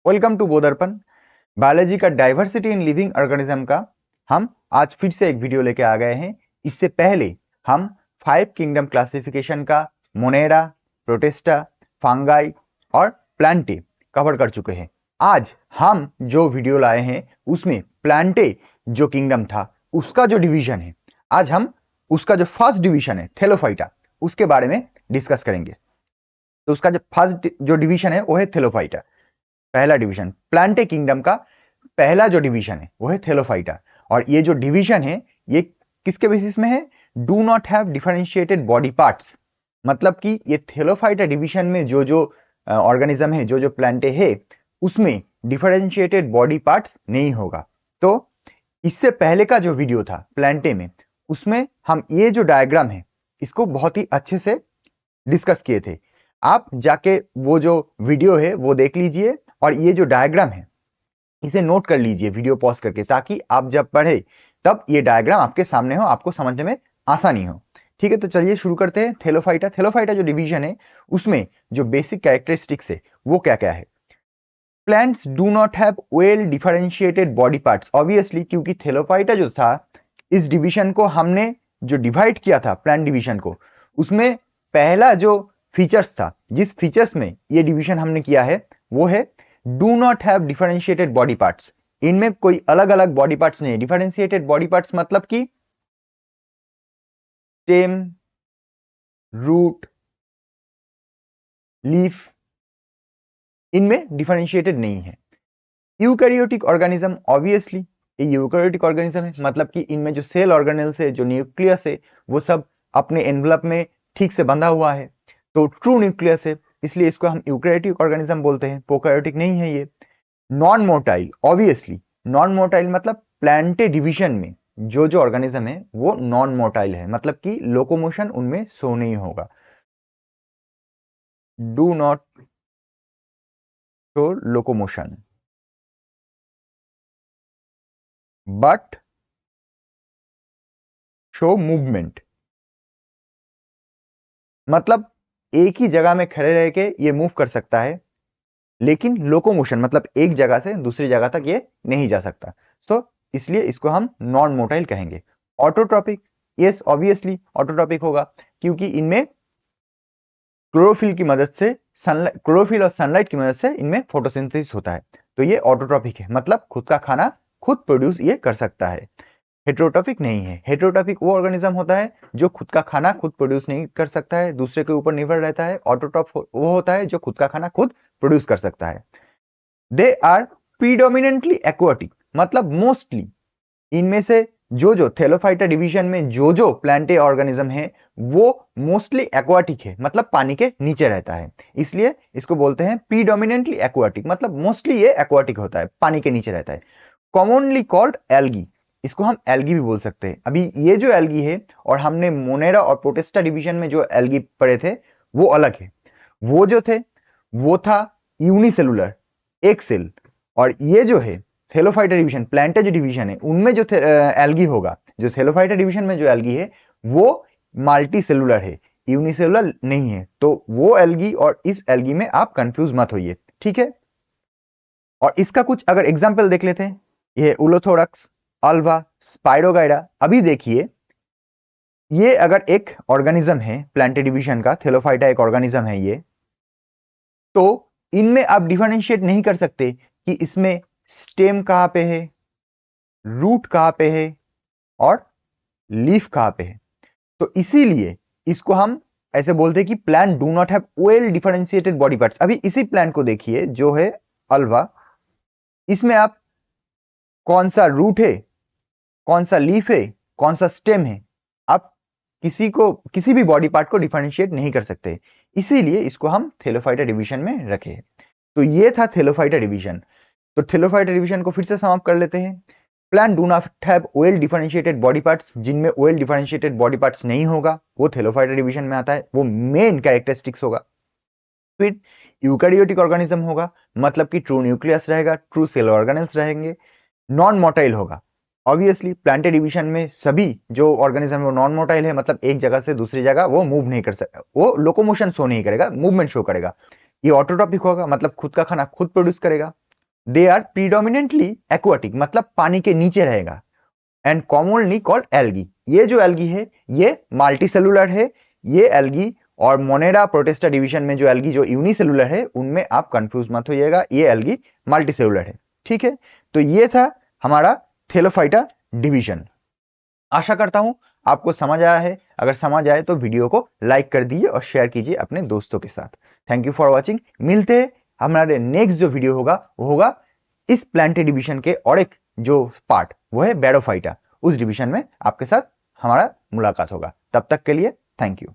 Welcome to बोधरपन। Biology का diversity in living organism का हम आज फिर से एक वीडियो लेके आ गए हैं। इससे पहले हम 5 किंगडम क्लासिफिकेशन का मोनेरा, प्रोटिस्टा, फंगाई और प्लांटे कवर कर चुके हैं। आज हम जो वीडियो लाए हैं उसमें प्लांटे जो किंगडम था उसका जो डिवीजन है, आज हम उसका जो फर्स्ट डिवीजन है थेलोफाइटा, उसके बारे में डिस्कस करेंगे। तो उसका जो फर्स्ट जो डिवीजन है वो है थेलोफाइटा, पहला डिवीजन। प्लांटे किंगडम का पहला जो डिवीजन है वो है थेलोफाइटा। और ये जो डिवीजन है ये किसके बेसिस में है? Do not have differentiated body parts. मतलब कि ये थेलोफाइटा डिवीजन में जो जो ऑर्गेनिज्म है, जो जो प्लांटे है, उसमें डिफरेंशिएटेड बॉडी पार्ट्स नहीं होगा। तो इससे पहले का जो वीडियो था प्लांटे में, उसमें हम ये जो डायग्राम है इसको बहुत ही अच्छे से डिस्कस किए थे। आप जाके वो जो वीडियो है वो देख लीजिए और ये जो डायग्राम है इसे नोट कर लीजिए वीडियो पॉज करके, ताकि आप जब पढ़े तब ये डायग्राम आपके सामने हो, आपको समझने में आसानी हो। ठीक है, तो चलिए शुरू करते हैं। थेलोफाइटा, थेलोफाइटा जो डिवीजन है उसमें जो बेसिक कैरेक्टरिस्टिक्स है वो क्या क्या है? Plants do not have well differentiated body parts. Obviously क्योंकि थेलोफाइटा जो था, इस डिवीजन को हमने जो डिवाइड किया था प्लांट डिवीजन को, उसमें पहला जो फीचर्स था, जिस फीचर्स में ये डिवीजन हमने किया है वो है do not have differentiated body parts. इनमें कोई अलग अलग बॉडी पार्ट्स नहीं है। डिफरेंशिएटेड बॉडी पार्ट्स मतलब कि स्टेम, रूट, लीफ, इनमें डिफरेंशिएटेड नहीं है। यूकैरियोटिक ऑर्गेनिज्म, ऑब्वियसली ये यूकैरियोटिक ऑर्गेनिज्म है, मतलब कि इनमें जो सेल ऑर्गेनेल्स है, जो न्यूक्लियस है, वो सब अपने एनवलप में ठीक से बंधा हुआ है, तो ट्रू न्यूक्लियस है, इसलिए इसको हम यूकैरियोटिक ऑर्गेनिज्म बोलते हैं। प्रोकैरियोटिक नहीं है ये। Non motile, obviously non motile मतलब प्लांटे डिवीजन में जो जो ऑर्गेनिज्म है वो नॉन मोटाइल है, मतलब कि लोकोमोशन उनमें शो नहीं होगा। Do not show locomotion but show movement. मतलब एक ही जगह में खड़े रह के ये मूव कर सकता है, लेकिन लोकोमोशन मतलब एक जगह से दूसरी जगह तक ये नहीं जा सकता। तो इसलिए इसको हम नॉन मोटाइल कहेंगे। ऑटोट्रॉपिक, यस ऑब्वियसली ऑटोट्रॉपिक होगा, क्योंकि इनमें क्लोरोफिल की मदद से, सनलाइट, क्लोरोफिल और सनलाइट की मदद से इनमें फोटोसिंथेसिस होता है। तो ये ऑटोट्रॉपिक है, मतलब खुद का खाना खुद प्रोड्यूस ये कर सकता है। हेट्रोट्रॉपिक नहीं है। हेट्रोट्रॉपिक वो ऑर्गेनिज्म होता है जो खुद का खाना खुद प्रोड्यूस नहीं कर सकता है, दूसरे के ऊपर निर्भर रहता है। ऑटोट्रॉप वो होता है जो खुद का खाना खुद प्रोड्यूस कर सकता है। दे आर प्रीडोमिनेंटली एक्वाटिक, मतलब मोस्टली इनमें से जो जो थेलोफाइटा डिवीजन में जो जो प्लांटे ऑर्गेनिज्म है वो मोस्टली एक्वाटिक है, मतलब पानी के नीचे रहता है, इसलिए इसको बोलते हैं प्रीडोमिनेंटली एक्वाटिक, मतलब मोस्टली ये एक्वाटिक होता है, पानी के नीचे रहता है। कॉमनली कॉल्ड एल्गी, इसको हम एल्गी भी बोल सकते हैं। अभी ये जो एल्गी है और हमने मोनेरा और प्रोटिस्टा डिवीजन में जो एल्गी पढ़े थे वो अलग है। वो जो थे वो था यूनिसेलुलर, एक सेल, और ये जो है थेलोफाइटा डिवीजन, प्लांटे जो डिवीजन है उनमें जो एल्गी होगा, जो थेलोफाइटा डिवीजन में जो एल्गी है वो मल्टी सेलुलर है, यूनिसेलुलर नहीं है। तो वो एल्गी और इस एल्गी में आप कंफ्यूज मत होइए, ठीक है। और इसका कुछ अगर एग्जाम्पल देख लेते हैं, ये उलोथोरक्स, अल्वा, स्पाइरोगाइडा। अभी देखिए, ये अगर एक ऑर्गेनिज्म है प्लांटे डिवीजन का, थेलोफाइटा एक ऑर्गेनिज्म है ये, तो इनमें आप डिफरेंशिएट नहीं कर सकते कि इसमें स्टेम कहां पे है, रूट कहां पे है और लीफ कहां पे है। तो इसीलिए इसको हम ऐसे बोलते हैं कि plant do not have well differentiated body parts. अभी इसी प्लांट को देखिए जो है अल्वा, इसमें आप कौन सा रूट है, कौन सा लीफ है, कौन सा स्टेम है, आप किसी भी बॉडी पार्ट को डिफरेंशिएट नहीं कर सकते, इसीलिए इसको हम थेलोफाइटा डिवीजन में रखे हैं। तो ये था थेलोफाइटा डिवीजन। तो थेलोफाइटा डिवीजन को फिर से समाप्त कर लेते हैं। Plant do not have well differentiated body parts, जिनमें वेल डिफरेंशिएटेड बॉडी पार्ट्स नहीं होगा वो थेलोफाइटा डिवीजन में आता है, वो मेन कैरेक्टरिस्टिक्स होगा। फिर यूकैरियोटिक ऑर्गेनिज्म होगा, मतलब कि ट्रू न्यूक्लियस रहेगा, ट्रू सेल ऑर्गेनेल्स रहेंगे, नॉन मोटाइल होगा। ऑब्वियसली प्लांटे डिवीजन में सभी जो ऑर्गेनिज्म है वो नॉन मोटाइल है, मतलब एक जगह से दूसरी जगह वो मूव नहीं कर सकता, वो लोकोमोशन शो नहीं करेगा, मूवमेंट शो करेगा। ये ऑटोट्रॉपिक होगा, मतलब खुद का खाना खुद प्रोड्यूस करेगा। दे आर प्रीडोमिनेंटली एक्वाटिक, मतलब पानी के नीचे रहेगा, एंड कॉमनली कॉल्ड एल्गी। ये जो एल्गी है ये मल्टीसेलुलर है। ये एल्गी और मोनेरा प्रोटिस्टा डिवीजन में जो एल्गी जो यूनिसेलुलर है उनमें आप कंफ्यूज मत होइएगा, ये एल्गी मल्टीसेलुलर है। ठीक है, तो ये था हमारा थैलोफाइटा डिवीजन। आशा करता हूं आपको समझ आया है। अगर समझ आए तो वीडियो को लाइक कर दीजिए और शेयर कीजिए अपने दोस्तों के साथ। Thank you for watching. मिलते हैं, हमारे नेक्स्ट जो वीडियो होगा वो होगा इस प्लांटे डिवीजन के और एक जो पार्ट वो है बैडोफाइटा, उस डिवीजन में आपके साथ हमारा मुलाकात होगा। तब तक के लिए थैंक यू।